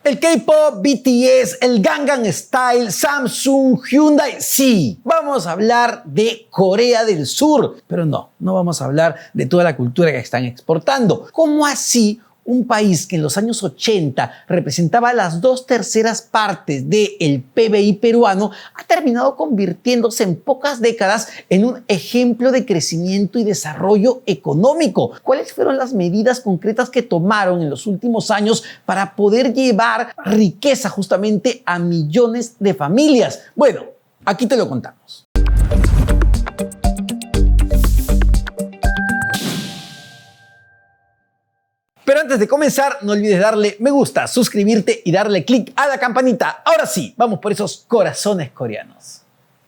El K-pop, BTS, el Gangnam Style, Samsung, Hyundai, sí. Vamos a hablar de Corea del Sur, pero no vamos a hablar de toda la cultura que están exportando. ¿Cómo así? Un país que en los años 80 representaba las 2/3 partes del PBI peruano ha terminado convirtiéndose en pocas décadas en un ejemplo de crecimiento y desarrollo económico. ¿Cuáles fueron las medidas concretas que tomaron en los últimos años para poder llevar riqueza justamente a millones de familias? Bueno, aquí te lo contamos. Pero antes de comenzar, no olvides darle me gusta, suscribirte y darle click a la campanita. Ahora sí, vamos por esos corazones coreanos.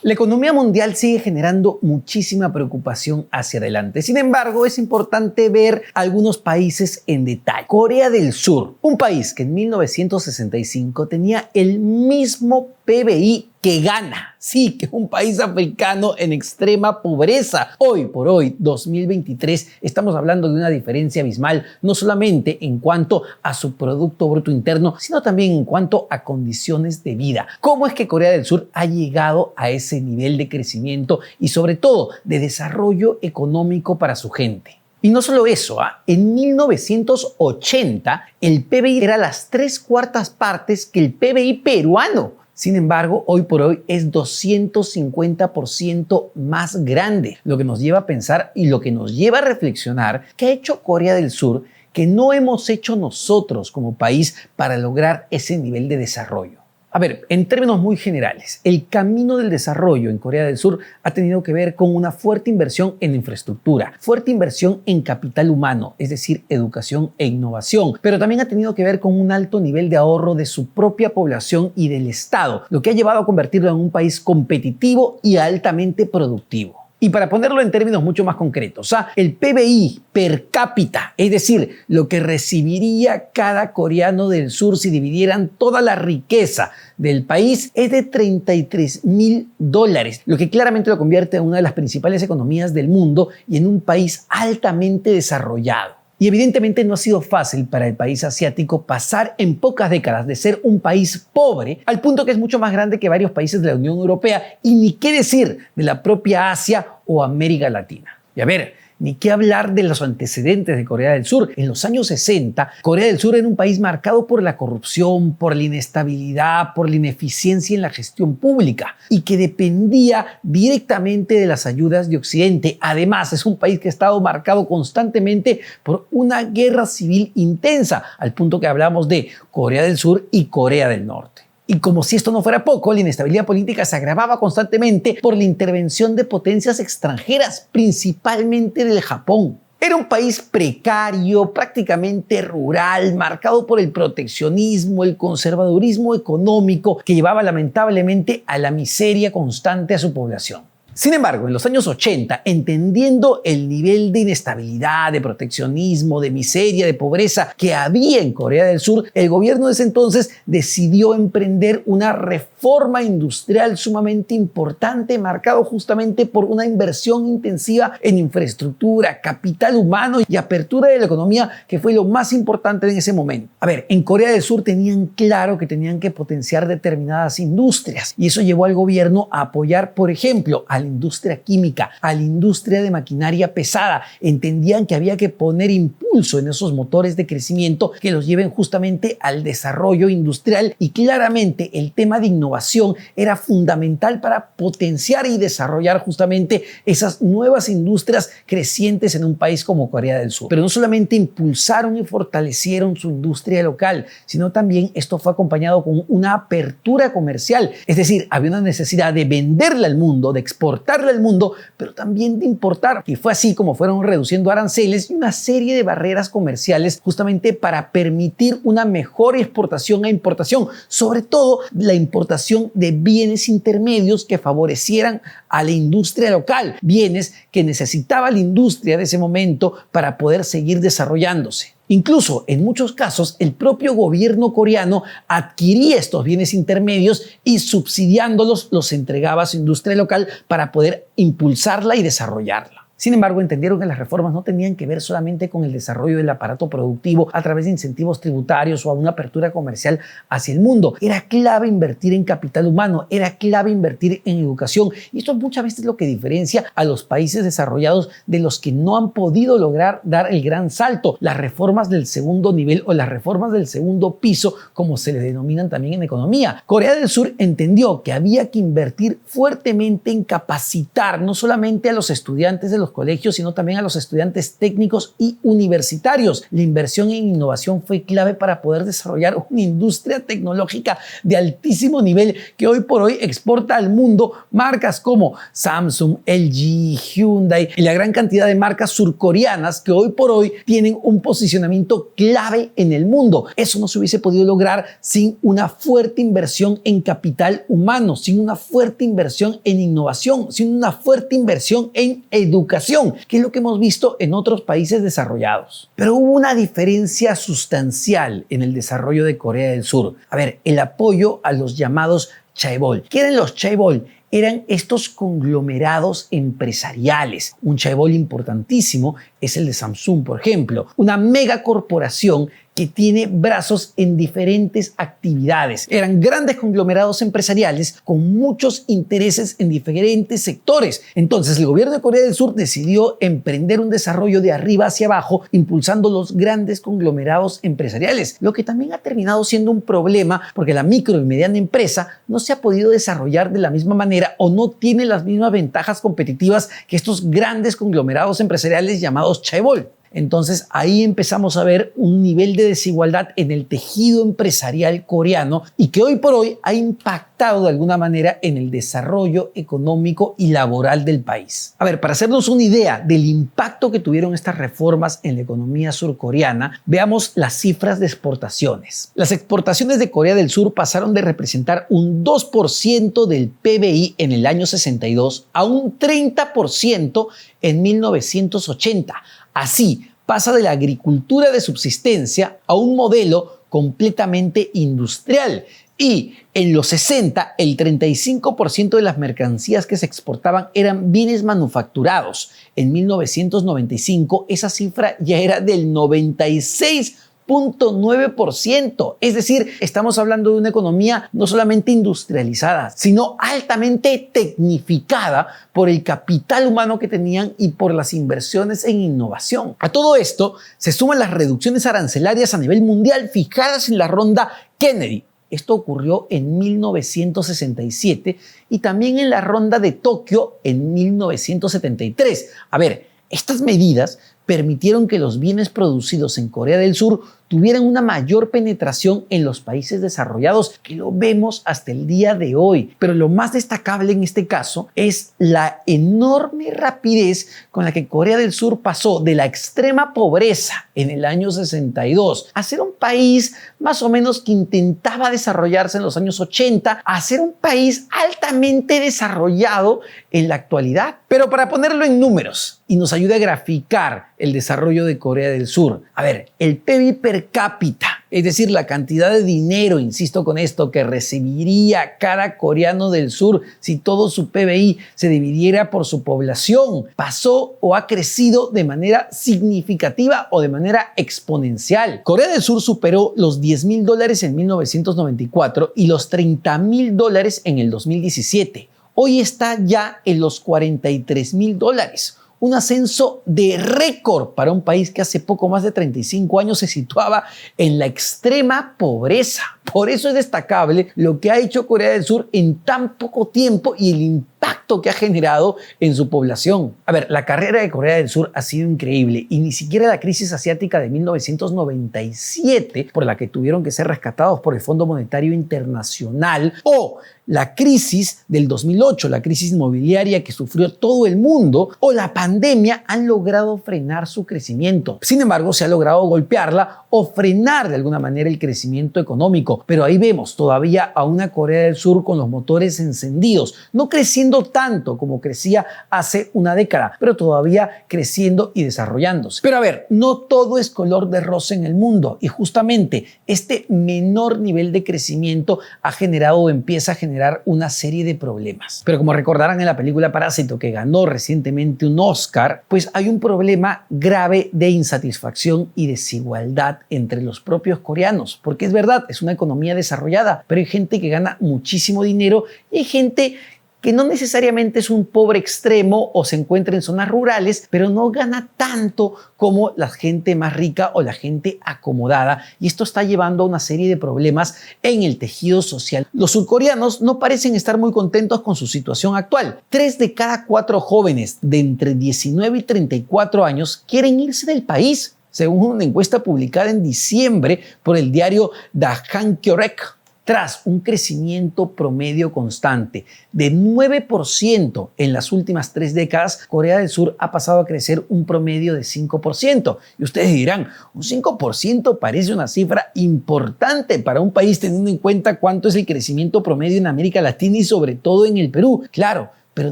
La economía mundial sigue generando muchísima preocupación hacia adelante. Sin embargo, es importante ver algunos países en detalle. Corea del Sur, un país que en 1965 tenía el mismo PBI que Ghana. Sí, que es un país africano en extrema pobreza. Hoy por hoy, 2023, estamos hablando de una diferencia abismal, no solamente en cuanto a su Producto Bruto Interno, sino también en cuanto a condiciones de vida. ¿Cómo es que Corea del Sur ha llegado a ese nivel de crecimiento y sobre todo de desarrollo económico para su gente? Y no solo eso, en 1980 el PBI era las 3/4 partes que el PBI peruano. Sin embargo, hoy por hoy es 250% más grande, lo que nos lleva a pensar y lo que nos lleva a reflexionar qué ha hecho Corea del Sur que no hemos hecho nosotros como país para lograr ese nivel de desarrollo. A ver, en términos muy generales, el camino del desarrollo en Corea del Sur ha tenido que ver con una fuerte inversión en infraestructura, fuerte inversión en capital humano, es decir, educación e innovación, pero también ha tenido que ver con un alto nivel de ahorro de su propia población y del Estado, lo que ha llevado a convertirlo en un país competitivo y altamente productivo. Y para ponerlo en términos mucho más concretos, el PBI per cápita, es decir, lo que recibiría cada coreano del sur si dividieran toda la riqueza del país, es de $33,000, lo que claramente lo convierte en una de las principales economías del mundo y en un país altamente desarrollado. Y evidentemente no ha sido fácil para el país asiático pasar en pocas décadas de ser un país pobre al punto que es mucho más grande que varios países de la Unión Europea y ni qué decir de la propia Asia o América Latina. Y a ver, ni qué hablar de los antecedentes de Corea del Sur. En los años 60, Corea del Sur era un país marcado por la corrupción, por la inestabilidad, por la ineficiencia en la gestión pública y que dependía directamente de las ayudas de Occidente. Además, es un país que ha estado marcado constantemente por una guerra civil intensa, al punto que hablamos de Corea del Sur y Corea del Norte. Y como si esto no fuera poco, la inestabilidad política se agravaba constantemente por la intervención de potencias extranjeras, principalmente del Japón. Era un país precario, prácticamente rural, marcado por el proteccionismo, el conservadurismo económico que llevaba lamentablemente a la miseria constante a su población. Sin embargo, en los años 80, entendiendo el nivel de inestabilidad, de proteccionismo, de miseria, de pobreza que había en Corea del Sur, el gobierno de ese entonces decidió emprender una reforma industrial sumamente importante, marcado justamente por una inversión intensiva en infraestructura, capital humano y apertura de la economía, que fue lo más importante en ese momento. A ver, en Corea del Sur tenían claro que tenían que potenciar determinadas industrias y eso llevó al gobierno a apoyar, por ejemplo, a la industria química, a la industria de maquinaria pesada. Entendían que había que poner impulso en esos motores de crecimiento que los lleven justamente al desarrollo industrial y claramente el tema de innovación era fundamental para potenciar y desarrollar justamente esas nuevas industrias crecientes en un país como Corea del Sur. Pero no solamente impulsaron y fortalecieron su industria local, sino también esto fue acompañado con una apertura comercial. Es decir, había una necesidad de venderle al mundo, de exportarle al mundo, pero también de importar. Y fue así como fueron reduciendo aranceles y una serie de barreras comerciales justamente para permitir una mejor exportación e importación, sobre todo la importación de bienes intermedios que favorecieran a la industria local, bienes que necesitaba la industria de ese momento para poder seguir desarrollándose. Incluso, en muchos casos, el propio gobierno coreano adquiría estos bienes intermedios y subsidiándolos los entregaba a su industria local para poder impulsarla y desarrollarla. Sin embargo, entendieron que las reformas no tenían que ver solamente con el desarrollo del aparato productivo a través de incentivos tributarios o a una apertura comercial hacia el mundo. Era clave invertir en capital humano, era clave invertir en educación. Y esto muchas veces es lo que diferencia a los países desarrollados de los que no han podido lograr dar el gran salto. Las reformas del segundo nivel o las reformas del segundo piso, como se le denominan también en economía. Corea del Sur entendió que había que invertir fuertemente en capacitar no solamente a los estudiantes de los colegios, sino también a los estudiantes técnicos y universitarios. La inversión en innovación fue clave para poder desarrollar una industria tecnológica de altísimo nivel que hoy por hoy exporta al mundo marcas como Samsung, LG, Hyundai y la gran cantidad de marcas surcoreanas que hoy por hoy tienen un posicionamiento clave en el mundo. Eso no se hubiese podido lograr sin una fuerte inversión en capital humano, sin una fuerte inversión en innovación, sin una fuerte inversión en educación, que es lo que hemos visto en otros países desarrollados. Pero hubo una diferencia sustancial en el desarrollo de Corea del Sur. A ver, el apoyo a los llamados chaebol. ¿Qué eran los chaebol? Eran estos conglomerados empresariales. Un chaebol importantísimo es el de Samsung, por ejemplo, una megacorporación que tiene brazos en diferentes actividades. Eran grandes conglomerados empresariales con muchos intereses en diferentes sectores. Entonces, el gobierno de Corea del Sur decidió emprender un desarrollo de arriba hacia abajo, impulsando los grandes conglomerados empresariales, lo que también ha terminado siendo un problema porque la micro y mediana empresa no se ha podido desarrollar de la misma manera o no tiene las mismas ventajas competitivas que estos grandes conglomerados empresariales llamados chaebol. Entonces ahí empezamos a ver un nivel de desigualdad en el tejido empresarial coreano y que hoy por hoy ha impactado de alguna manera en el desarrollo económico y laboral del país. A ver, para hacernos una idea del impacto que tuvieron estas reformas en la economía surcoreana, veamos las cifras de exportaciones. Las exportaciones de Corea del Sur pasaron de representar un 2% del PBI en el año 62 a un 30% en 1980. Así, pasa de la agricultura de subsistencia a un modelo completamente industrial. Y en los 60, el 35% de las mercancías que se exportaban eran bienes manufacturados. En 1995, esa cifra ya era del 96,9%. Es decir, estamos hablando de una economía no solamente industrializada, sino altamente tecnificada por el capital humano que tenían y por las inversiones en innovación. A todo esto se suman las reducciones arancelarias a nivel mundial fijadas en la ronda Kennedy. Esto ocurrió en 1967 y también en la ronda de Tokio en 1973. A ver, estas medidas permitieron que los bienes producidos en Corea del Sur tuvieran una mayor penetración en los países desarrollados, que lo vemos hasta el día de hoy. Pero lo más destacable en este caso es la enorme rapidez con la que Corea del Sur pasó de la extrema pobreza en el año 62 a ser un país más o menos que intentaba desarrollarse en los años 80, a ser un país altamente desarrollado en la actualidad. Pero para ponerlo en números y nos ayude a graficar el desarrollo de Corea del Sur. A ver, el PIB per cápita, es decir, la cantidad de dinero, insisto con esto, que recibiría cada coreano del sur si todo su PBI se dividiera por su población, pasó o ha crecido de manera significativa o de manera exponencial. Corea del Sur superó los $10,000 en 1994 y los $30,000 en el 2017. Hoy está ya en los $43,000. Un ascenso de récord para un país que hace poco más de 35 años se situaba en la extrema pobreza. Por eso es destacable lo que ha hecho Corea del Sur en tan poco tiempo y el impacto que ha generado en su población. A ver, la carrera de Corea del Sur ha sido increíble y ni siquiera la crisis asiática de 1997, por la que tuvieron que ser rescatados por el Fondo Monetario Internacional, o la crisis del 2008, la crisis inmobiliaria que sufrió todo el mundo, o la pandemia han logrado frenar su crecimiento. Sin embargo, se ha logrado golpearla o frenar de alguna manera el crecimiento económico. mundo. Pero ahí vemos todavía a una Corea del Sur con los motores encendidos, no creciendo tanto como crecía hace una década, pero todavía creciendo y desarrollándose. Pero a ver, no todo es color de rosa en el mundo, y justamente este menor nivel de crecimiento ha generado o empieza a generar una serie de problemas. Pero como recordarán en la película Parásito, que ganó recientemente un Oscar, pues hay un problema grave de insatisfacción y desigualdad entre los propios coreanos, porque es verdad, es una economía desarrollada, pero hay gente que gana muchísimo dinero y hay gente que no necesariamente es un pobre extremo o se encuentra en zonas rurales, pero no gana tanto como la gente más rica o la gente acomodada, y esto está llevando a una serie de problemas en el tejido social. Los surcoreanos no parecen estar muy contentos con su situación actual. 3 de cada 4 jóvenes de entre 19 y 34 años quieren irse del país, según una encuesta publicada en diciembre por el diario The Hankyorek. Tras un crecimiento promedio constante de 9% en las últimas 3 décadas, Corea del Sur ha pasado a crecer un promedio de 5%. Y ustedes dirán, un 5% parece una cifra importante para un país, teniendo en cuenta cuánto es el crecimiento promedio en América Latina y sobre todo en el Perú. Claro, pero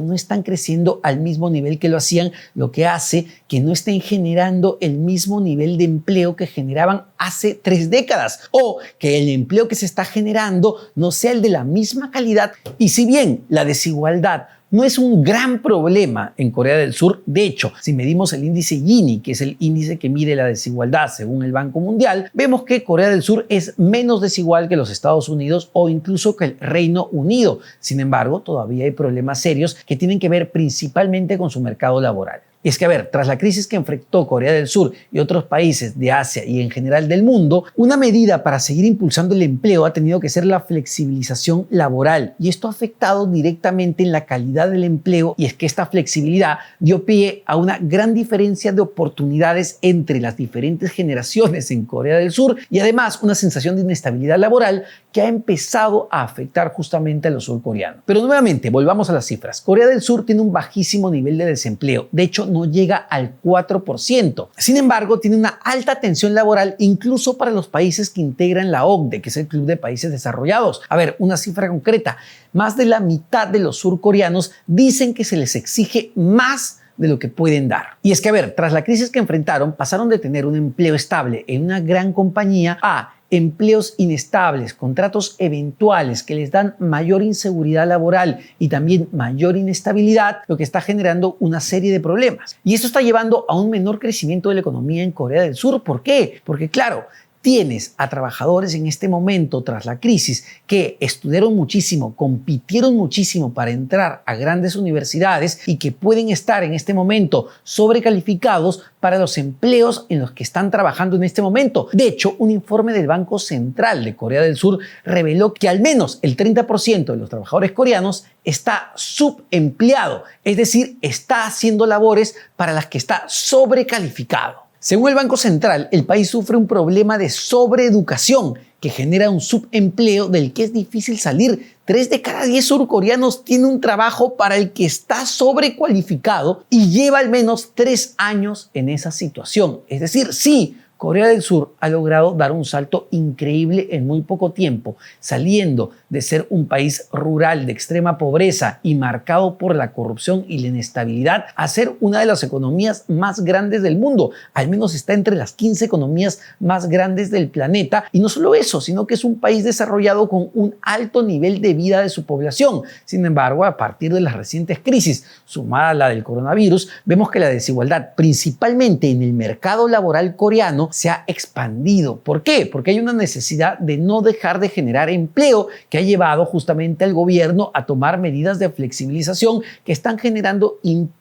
no están creciendo al mismo nivel que lo hacían, lo que hace que no estén generando el mismo nivel de empleo que generaban hace 3 décadas, o que el empleo que se está generando no sea el de la misma calidad. Y si bien la desigualdad no es un gran problema en Corea del Sur, de hecho, si medimos el índice Gini, que es el índice que mide la desigualdad según el Banco Mundial, vemos que Corea del Sur es menos desigual que los Estados Unidos o incluso que el Reino Unido. Sin embargo, todavía hay problemas serios que tienen que ver principalmente con su mercado laboral. Y es que, a ver, tras la crisis que enfrentó Corea del Sur y otros países de Asia y en general del mundo, una medida para seguir impulsando el empleo ha tenido que ser la flexibilización laboral. Y esto ha afectado directamente en la calidad del empleo, y es que esta flexibilidad dio pie a una gran diferencia de oportunidades entre las diferentes generaciones en Corea del Sur, y además una sensación de inestabilidad laboral que ha empezado a afectar justamente a los surcoreanos. Pero nuevamente, volvamos a las cifras. Corea del Sur tiene un bajísimo nivel de desempleo. De hecho, no llega al 4%. Sin embargo, tiene una alta tensión laboral incluso para los países que integran la OCDE, que es el Club de Países Desarrollados. A ver, una cifra concreta. Más de la mitad de los surcoreanos dicen que se les exige más de lo que pueden dar. Y es que, a ver, tras la crisis que enfrentaron, pasaron de tener un empleo estable en una gran compañía a empleos inestables, contratos eventuales que les dan mayor inseguridad laboral y también mayor inestabilidad, lo que está generando una serie de problemas. Y esto está llevando a un menor crecimiento de la economía en Corea del Sur. ¿Por qué? Porque, claro, tienes a trabajadores en este momento, tras la crisis, que estudiaron muchísimo, compitieron muchísimo para entrar a grandes universidades y que pueden estar en este momento sobrecalificados para los empleos en los que están trabajando en este momento. De hecho, un informe del Banco Central de Corea del Sur reveló que al menos el 30% de los trabajadores coreanos está subempleado, es decir, está haciendo labores para las que está sobrecalificado. Según el Banco Central, el país sufre un problema de sobreeducación que genera un subempleo del que es difícil salir. 3 de cada 10 surcoreanos tienen un trabajo para el que está sobrecualificado y lleva al menos 3 años en esa situación. Es decir, sí, Corea del Sur ha logrado dar un salto increíble en muy poco tiempo, saliendo de ser un país rural de extrema pobreza y marcado por la corrupción y la inestabilidad a ser una de las economías más grandes del mundo. Al menos está entre las 15 economías más grandes del planeta. Y no solo eso, sino que es un país desarrollado con un alto nivel de vida de su población. Sin embargo, a partir de las recientes crisis, sumada a la del coronavirus, vemos que la desigualdad, principalmente en el mercado laboral coreano, se ha expandido. ¿Por qué? Porque hay una necesidad de no dejar de generar empleo que ha llevado justamente al gobierno a tomar medidas de flexibilización que están generando impacto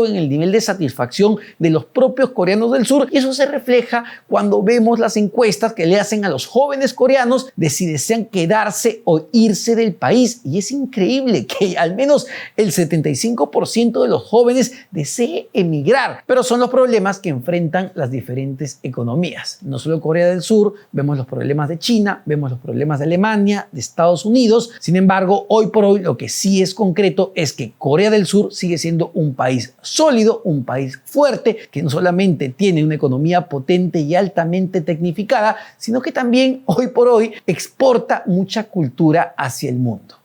en el nivel de satisfacción de los propios coreanos del sur, y eso se refleja cuando vemos las encuestas que le hacen a los jóvenes coreanos de si desean quedarse o irse del país. Y es increíble que al menos el 75% de los jóvenes desee emigrar, pero son los problemas que enfrentan las diferentes economías. No solo Corea del Sur, vemos los problemas de China, vemos los problemas de Alemania, de Estados Unidos. Sin embargo, hoy por hoy lo que sí es concreto es que Corea del Sur sigue siendo un país país sólido, un país fuerte, que no solamente tiene una economía potente y altamente tecnificada, sino que también hoy por hoy exporta mucha cultura hacia el mundo.